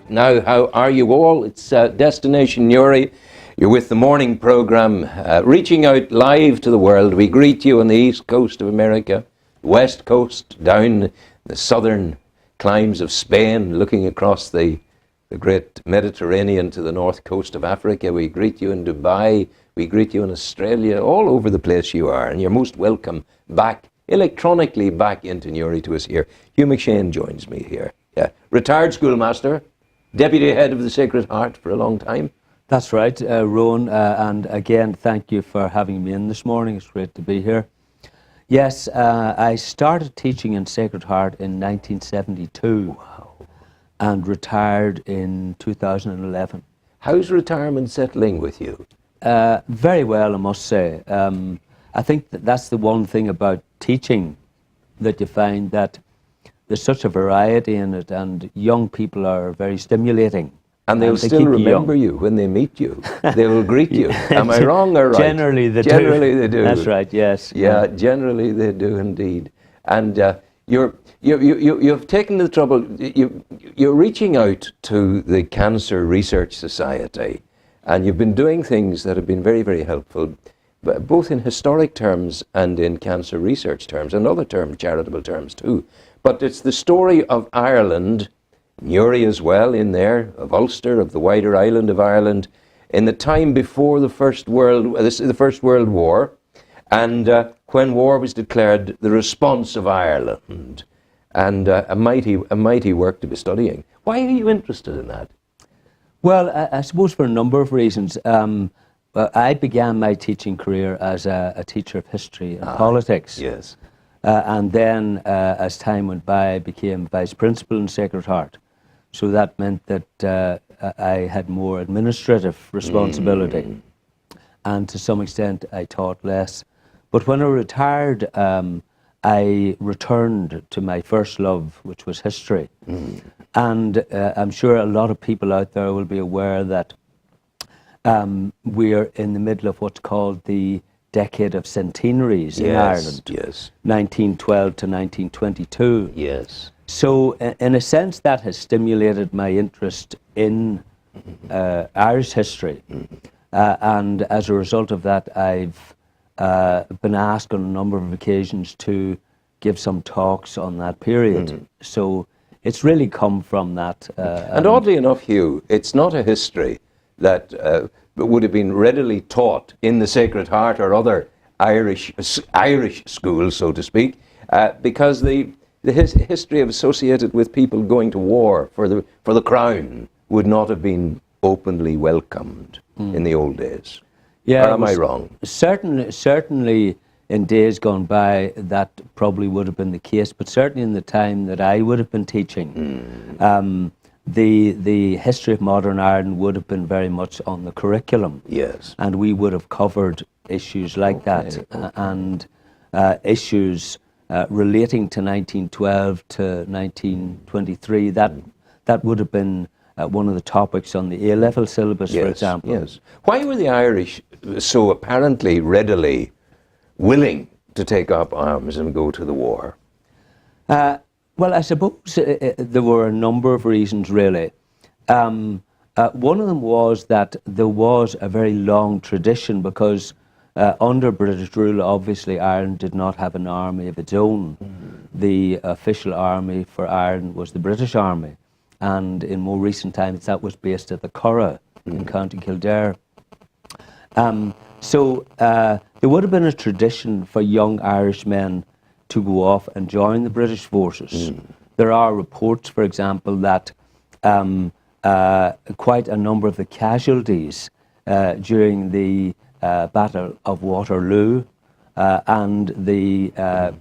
Now, how are you all? It's Destination Newry. You're with the morning program, reaching out live to the world. We greet you on the east coast of America, west coast, down the southern climes of Spain, looking across the great Mediterranean to the north coast of Africa. We greet you in Dubai. We greet you in Australia, all over the place you are. And you're most welcome back, electronically back into Newry to us here. Hugh McShane joins me here. Retired schoolmaster, deputy head of the Sacred Heart for a long time. That's right, Rowan, and again, thank you for having me in this morning. It's great to be here. Yes, I started teaching in Sacred Heart in 1972. Wow. And retired in 2011. How's retirement settling with you? Very well, I must say. I think that's the one thing about teaching, that you find that there's such a variety in it, and young people are very stimulating. And they'll still remember you when they meet you. They will greet you. Am I wrong or right? Generally they do. Generally they do. That's right, yes. Yeah, generally they do indeed. And you've taken the trouble, you're reaching out to the Cancer Research Society, and you've been doing things that have been very, very helpful, both in historic terms and in cancer research terms, and other terms, charitable terms too. But it's the story of Ireland, Newry as well in there, of Ulster, of the wider island of Ireland, in the time before the First World War, and when war was declared, the response of Ireland, and a mighty work to be studying. Why are you interested in that? Well, I suppose for a number of reasons. I began my teaching career as a teacher of history and politics. Yes. And then, as time went by, I became vice principal in Sacred Heart. So that meant that I had more administrative responsibility. And to some extent, I taught less. But when I retired, I returned to my first love, which was history. And I'm sure a lot of people out there will be aware that we're in the middle of what's called the decade of centenaries in Ireland. Yes. 1912 to 1922. Yes. So in a sense, that has stimulated my interest in Irish history. And as a result of that, I've been asked on a number of occasions to give some talks on that period. So it's really come from that. And oddly enough, Hugh, it's not a history that would have been readily taught in the Sacred Heart or other Irish schools, so to speak, because the history associated with people going to war for the crown would not have been openly welcomed in the old days. Yeah, or am I wrong? Certainly in days gone by, that probably would have been the case, but certainly in the time that I would have been teaching, the history of modern Ireland would have been very much on the curriculum. Yes. And we would have covered issues like that, and issues relating to 1912 to 1923. That would have been one of the topics on the A-level syllabus, for example. Yes. Why were the Irish so apparently readily willing to take up arms and go to the war? Well, I suppose there were a number of reasons, really. One of them was that there was a very long tradition, because under British rule, obviously, Ireland did not have an army of its own. The official army for Ireland was the British Army. And in more recent times, that was based at the Curragh in County Kildare. So there would have been a tradition for young Irishmen to go off and join the British forces. There are reports, for example, that quite a number of the casualties during the Battle of Waterloo and the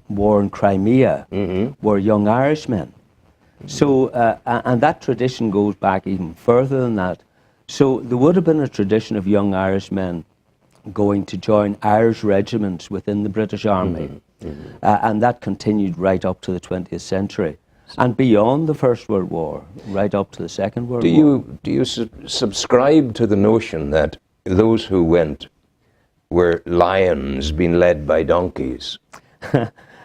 war in Crimea were young Irishmen. So, and that tradition goes back even further than that. So there would have been a tradition of young Irishmen going to join Irish regiments within the British Army. And that continued right up to the 20th century. And beyond the First World War, right up to the Second World War. Do you subscribe to the notion that those who went were lions being led by donkeys?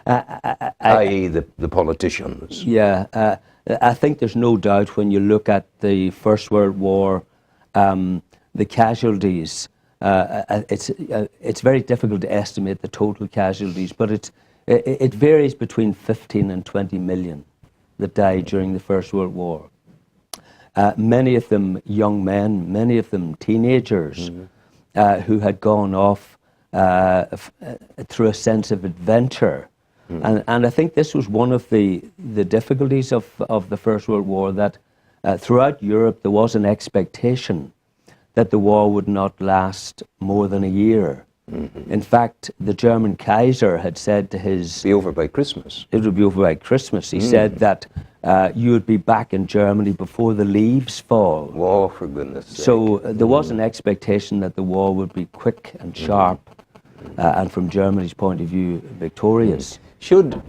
i.e. the politicians? Yeah, I think there's no doubt when you look at the First World War, the casualties. It's very difficult to estimate the total casualties, but it varies between 15 and 20 million that died during the First World War. Many of them young men, many of them teenagers who had gone off through a sense of adventure. And I think this was one of the difficulties of the First World War, that throughout Europe there was an expectation that the war would not last more than a year. In fact, the German Kaiser had said to his... Be over by Christmas. It would be over by Christmas. He said that you would be back in Germany before the leaves fall. Oh, for goodness sake. So there was an expectation that the war would be quick and sharp, and from Germany's point of view, victorious. Should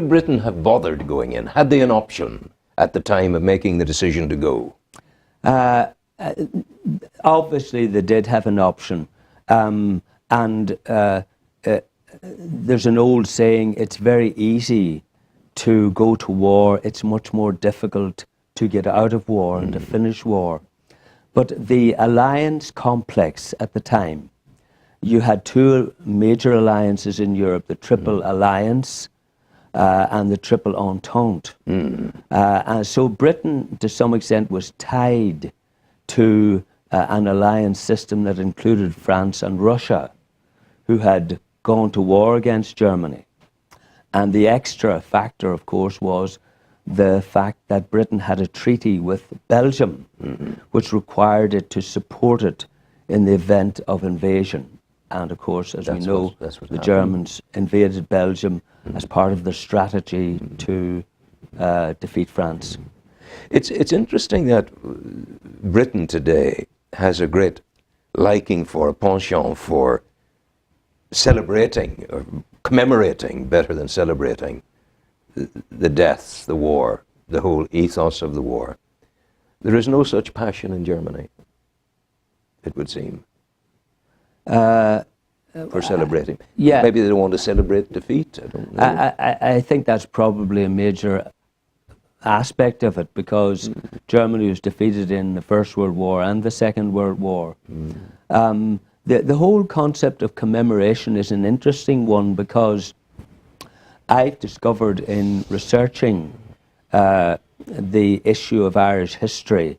Britain have bothered going in? Had they an option at the time of making the decision to go? Obviously, they did have an option. There's an old saying, it's very easy to go to war. It's much more difficult to get out of war and to finish war. But the alliance complex at the time, you had two major alliances in Europe, the Triple Alliance and the Triple Entente. And so Britain, to some extent, was tied to an alliance system that included France and Russia, who had gone to war against Germany. And the extra factor, of course, was the fact that Britain had a treaty with Belgium, which required it to support it in the event of invasion. And of course, as we know, the Germans invaded Belgium as part of their strategy to defeat France. It's interesting that Britain today has a great liking for, a penchant for celebrating, or commemorating, better than celebrating, the deaths, the war, the whole ethos of the war. There is no such passion in Germany, it would seem, for celebrating. Yeah. Maybe they don't want to celebrate defeat, I don't know. I think that's probably a major aspect of it, because Germany was defeated in the First World War and the Second World War. The whole concept of commemoration is an interesting one, because I've discovered in researching the issue of Irish history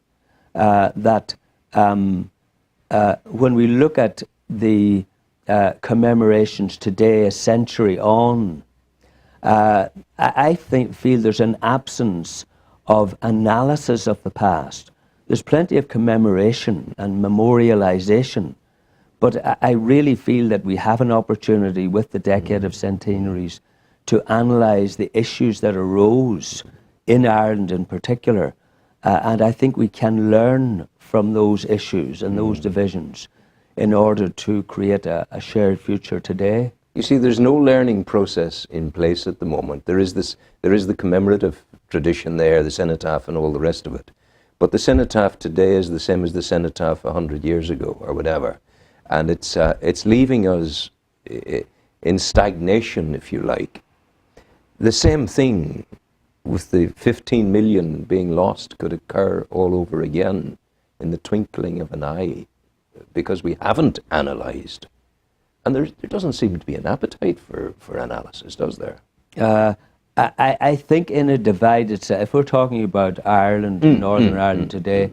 that when we look at the commemorations today, a century on, I feel there's an absence of analysis of the past. There's plenty of commemoration and memorialization, but I really feel that we have an opportunity with the decade of centenaries to analyse the issues that arose in Ireland in particular. And I think we can learn from those issues and those divisions in order to create a shared future today. You see, there's no learning process in place at the moment. There is the commemorative tradition there, the cenotaph and all the rest of it. But the cenotaph today is the same as the cenotaph 100 years ago or whatever. And it's leaving us in stagnation, if you like. The same thing with the 15 million being lost could occur all over again in the twinkling of an eye, because we haven't analysed. And there doesn't seem to be an appetite for analysis, does there? I think in a divided, if we're talking about Ireland, Northern Ireland today,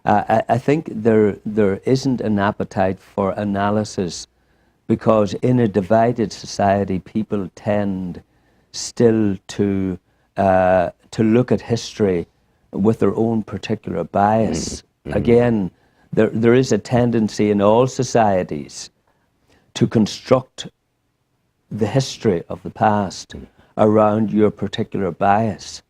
I think there isn't an appetite for analysis, because in a divided society, people tend still to look at history with their own particular bias. Again, there is a tendency in all societies to construct the history of the past around your particular bias,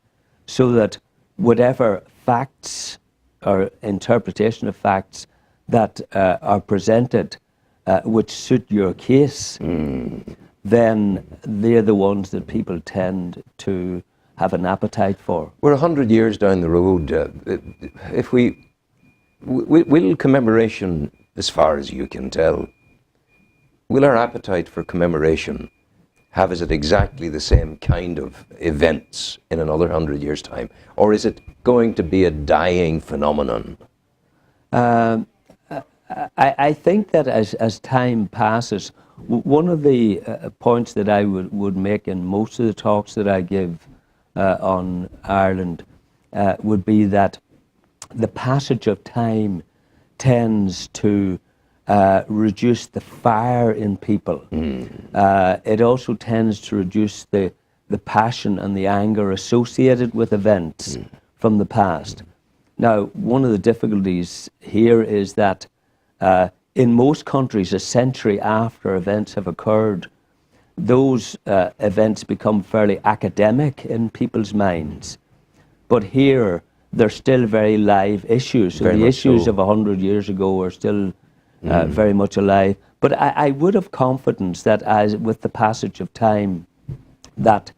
so that whatever facts or interpretation of facts that are presented which suit your case, then they're the ones that people tend to have an appetite for. We're 100 years down the road. If will commemoration, as far as you can tell, will our appetite for commemoration have is it exactly the same kind of events in another 100 years' time? Or is it going to be a dying phenomenon? I think that as time passes, one of the points that I would make in most of the talks that I give on Ireland would be that the passage of time tends to reduce the fire in people. It also tends to reduce the passion and the anger associated with events from the past. Now, one of the difficulties here is that in most countries, a century after events have occurred, those events become fairly academic in people's minds. But here, they're still very live issues. So the issues of 100 years ago are still very much alive. But I would have confidence that as with the passage of time, that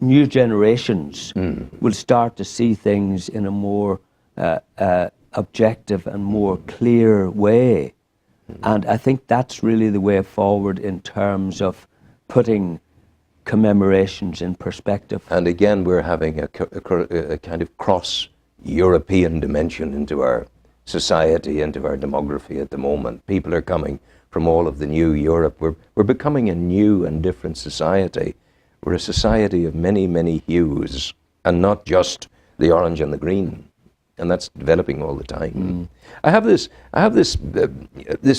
new generations will start to see things in a more objective and more clear way. And I think that's really the way forward in terms of putting commemorations in perspective. And again, we're having a kind of cross-European dimension into our society, into our demography at the moment. People are coming from all of the new Europe. We're becoming a new and different society. We're a society of many, many hues, and not just the orange and the green. And that's developing all the time. I have this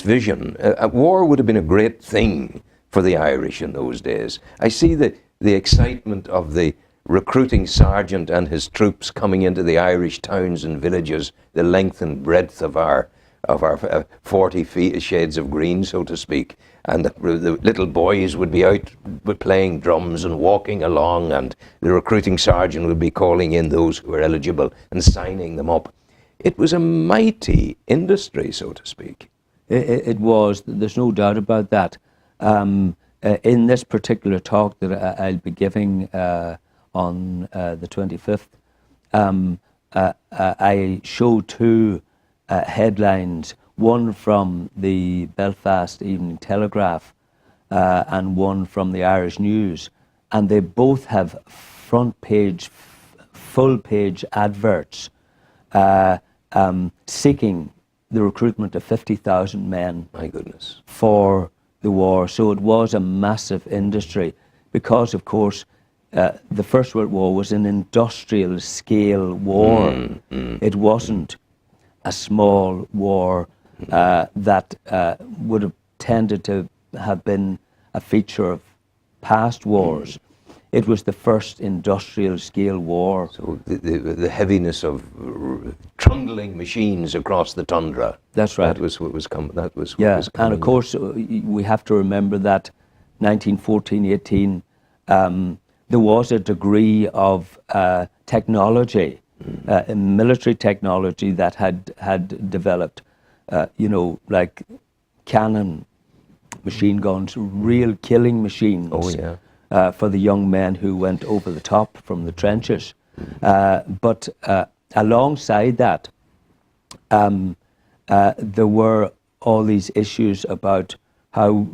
vision. War would have been a great thing for the Irish in those days. I see the excitement of the recruiting sergeant and his troops coming into the Irish towns and villages, the length and breadth of our 40 feet shades of green, so to speak. And the little boys would be out playing drums and walking along, and the recruiting sergeant would be calling in those who were eligible and signing them up. It was a mighty industry, so to speak. It was. There's no doubt about that. In this particular talk that I'll be giving on the 25th, I show two headlines, one from the Belfast Evening Telegraph and one from the Irish News, and they both have front page, full page adverts seeking the recruitment of 50,000 men. My goodness. For the war. So it was a massive industry because, of course, the First World War was an industrial scale war. It wasn't a small war that would have tended to have been a feature of past wars. It was the first industrial scale war. So the heaviness of trundling machines across the tundra. That's right. That was what was coming. That was what yeah, was coming. And of course we have to remember that 1914-18, there was a degree of technology, military technology that had developed, like cannon, machine guns, real killing machines. Oh yeah. For the young men who went over the top from the trenches. But alongside that, there were all these issues about how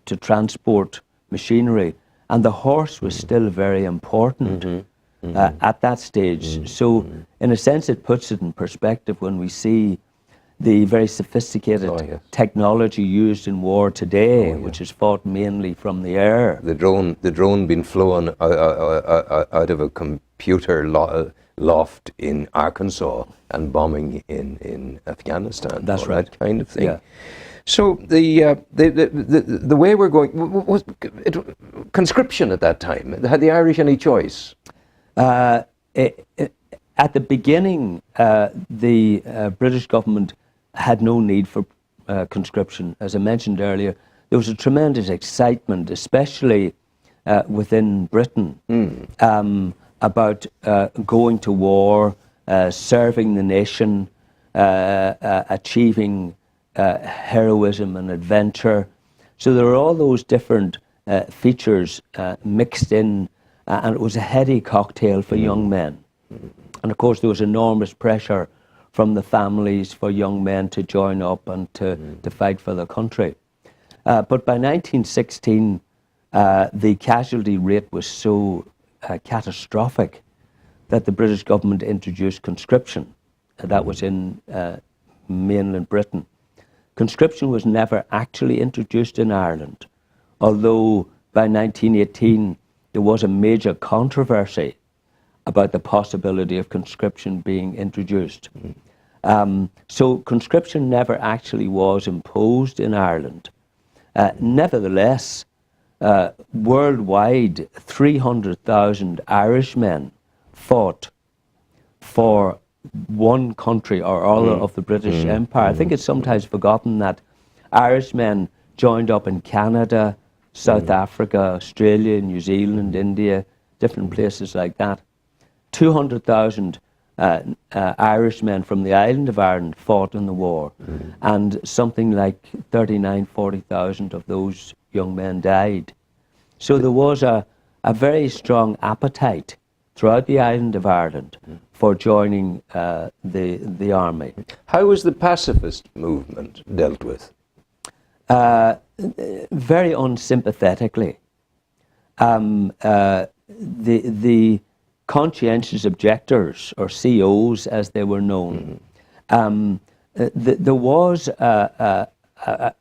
to transport machinery, and the horse was still very important at that stage. So in a sense it puts it in perspective when we see the very sophisticated technology used in war today, which is fought mainly from the air. The drone being flown out of a computer loft in Arkansas and bombing in Afghanistan. That's right. That kind of thing. Yeah. So the way we're going was conscription at that time. Had the Irish any choice? At the beginning, the British government had no need for conscription. As I mentioned earlier, there was a tremendous excitement, especially within Britain, about going to war, serving the nation, achieving heroism and adventure. So there were all those different features mixed in, and it was a heady cocktail for young men. And of course there was enormous pressure from the families for young men to join up and to fight for their country. But by 1916, the casualty rate was so catastrophic that the British government introduced conscription. That was in mainland Britain. Conscription was never actually introduced in Ireland, although by 1918 there was a major controversy about the possibility of conscription being introduced. So conscription never actually was imposed in Ireland. Nevertheless, worldwide, 300,000 Irishmen fought for one country or other of the British Empire. I think it's sometimes forgotten that Irishmen joined up in Canada, South Africa, Australia, New Zealand, India, different places like that. 200,000 Irishmen from the island of Ireland fought in the war, and something like 40,000 of those young men died. So there was a very strong appetite throughout the island of Ireland for joining the army. How was the pacifist movement dealt with? Very unsympathetically. The conscientious objectors, or COs as they were known, there was a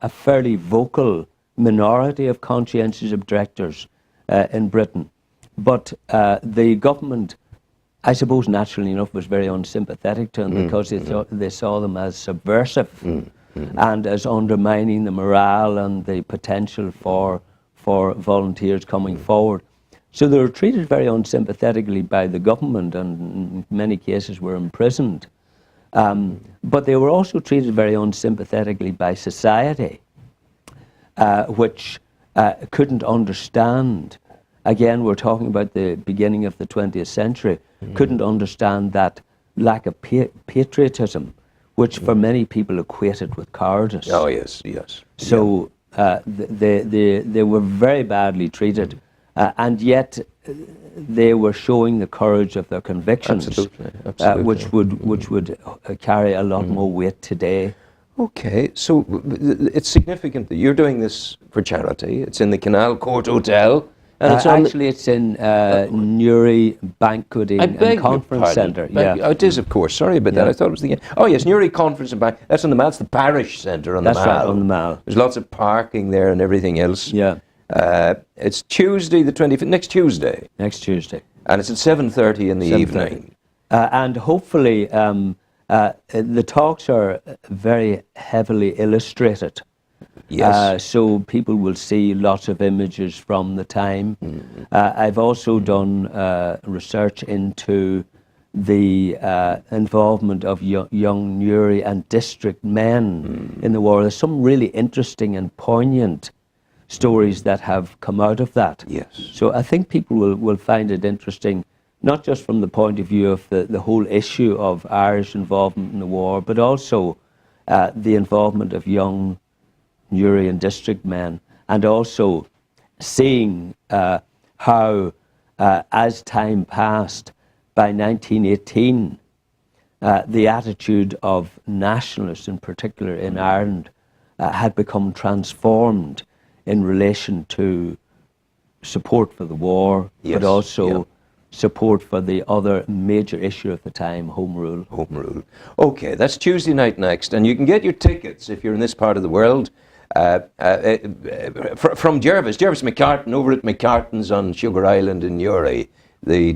fairly vocal minority of conscientious objectors in Britain. But the government, I suppose naturally enough, was very unsympathetic to them because they saw them as subversive and as undermining the morale and the potential for volunteers coming forward. So they were treated very unsympathetically by the government and in many cases were imprisoned. But they were also treated very unsympathetically by society, which couldn't understand. Again, we're talking about the beginning of the 20th century, couldn't understand that lack of patriotism, which for many people equated with cowardice. Oh, yes, yes. So they were very badly treated, and yet they were showing the courage of their convictions, Absolutely, absolutely. which would carry a lot more weight today. Okay, so it's significant that you're doing this for charity. It's in the Canal Court Hotel. And it's it's in Newry Banqueting and Conference Centre. Yeah, it is, of course. Sorry about that. I thought it was the. Oh yes, Newry Conference and Bank. That's on the Mall. That's the parish centre on the Mall. That's right, on the Mall. There's lots of parking there and everything else. Yeah. It's Tuesday, the 25th. Next Tuesday. Next Tuesday. And it's at 7:30 in the evening. And hopefully, the talks are very heavily illustrated. Yes. So people will see lots of images from the time. I've also done research into the involvement of young Newry and district men in the war. There's some really interesting and poignant stories that have come out of that. Yes. So I think people will find it interesting, not just from the point of view of the whole issue of Irish involvement in the war, but also the involvement of young Newry and district men, and also seeing how, as time passed, by 1918, the attitude of nationalists, in particular in Ireland, had become transformed in relation to support for the war, but also support for the other major issue of the time, Home Rule. Home Rule. Okay, that's Tuesday night next, and you can get your tickets if you're in this part of the world. From Jervis McCartan over at McCartan's on Sugar Island in Newry, the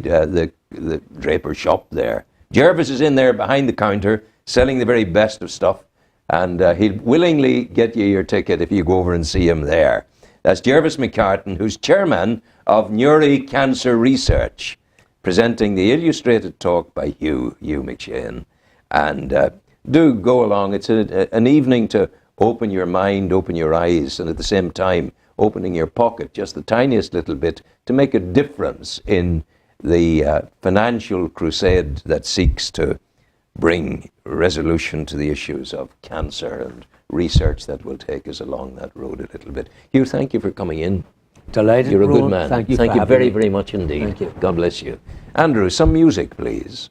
draper shop there. Jervis is in there behind the counter selling the very best of stuff, and he'll willingly get you your ticket if you go over and see him there. That's Jervis McCartan, who's chairman of Newry Cancer Research, presenting the illustrated talk by Hugh McShane. And do go along. It's an evening to open your mind, open your eyes, and at the same time, opening your pocket just the tiniest little bit to make a difference in the financial crusade that seeks to bring resolution to the issues of cancer and research that will take us along that road a little bit. Hugh, thank you for coming in. Delighted, You're a good Rowan. man. Thank you very, me. very much indeed. Thank you. God bless you. Andrew, some music, please.